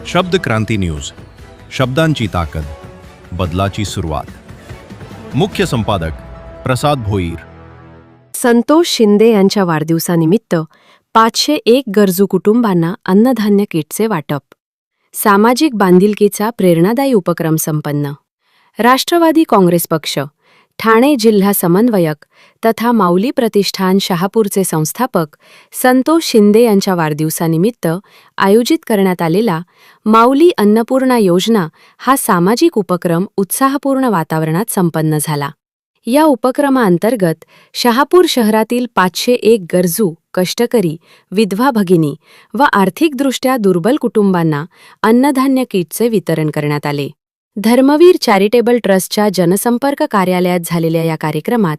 शब्द क्रांती न्यूज, शब्दांची ताकद, बदलाची सुरुवात. मुख्य संपादक प्रसाद भोईर. संतोष शिंदे यांच्या वाढदिवसानिमित्त 501 गरजू कुटुंबांना अन्नधान्य किटचे वाटप. सामाजिक बांधिलकीचा प्रेरणादायी उपक्रम संपन्न. राष्ट्रवादी काँग्रेस पक्ष, ठाणे जिल्हा समन्वयक तथा माऊली प्रतिष्ठान शहापूरचे संस्थापक संतोष शिंदे यांच्या वाढदिवसानिमित्त आयोजित करण्यात आलेला माऊली अन्नपूर्णा योजना हा सामाजिक उपक्रम उत्साहपूर्ण वातावरणात संपन्न झाला. या उपक्रमाअंतर्गत शहापूर शहरातील 501 गरजू, कष्टकरी, विधवा भगिनी व आर्थिकदृष्ट्या दुर्बल कुटुंबांना अन्नधान्य किटचे वितरण करण्यात आले. धर्मवीर चॅरिटेबल ट्रस्टच्या जनसंपर्क कार्यालयात झालेल्या या कार्यक्रमात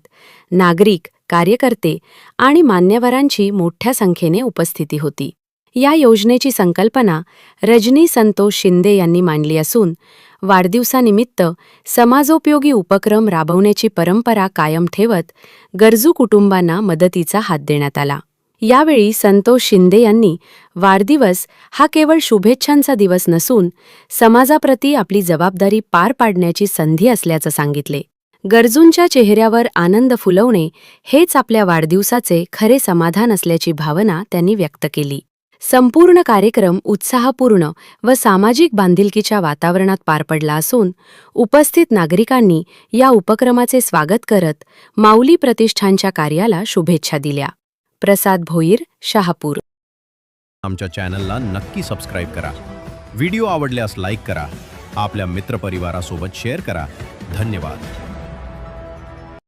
नागरिक, कार्यकर्ते आणि मान्यवरांची मोठ्या संख्येने उपस्थिती होती. या योजनेची संकल्पना रजनी संतोष शिंदे यांनी मांडली असून वाढदिवसानिमित्त समाजोपयोगी उपक्रम राबवण्याची परंपरा कायम ठेवत गरजू कुटुंबांना मदतीचा हात देण्यात आला. यावेळी संतोष शिंदे यांनी वाढदिवस हा केवळ शुभेच्छांचा दिवस नसून समाजाप्रती आपली जबाबदारी पार पाडण्याची संधी असल्याचं सांगितले. गरजूंच्या चेहऱ्यावर आनंद फुलवणे हेच आपल्या वाढदिवसाचे खरे समाधान असल्याची भावना त्यांनी व्यक्त केली. संपूर्ण कार्यक्रम उत्साहपूर्ण व सामाजिक बांधिलकीच्या वातावरणात पार पडला असून उपस्थित नागरिकांनी या उपक्रमाचे स्वागत करत माऊली प्रतिष्ठानच्या कार्याला शुभेच्छा दिल्या. प्रसाद भोईर, शहापूर. आमच्या चॅनलला नक्की सबस्क्राईब करा. व्हिडिओ आवडल्यास लाईक करा. आपल्या मित्रपरिवारासोबत शेअर करा. धन्यवाद.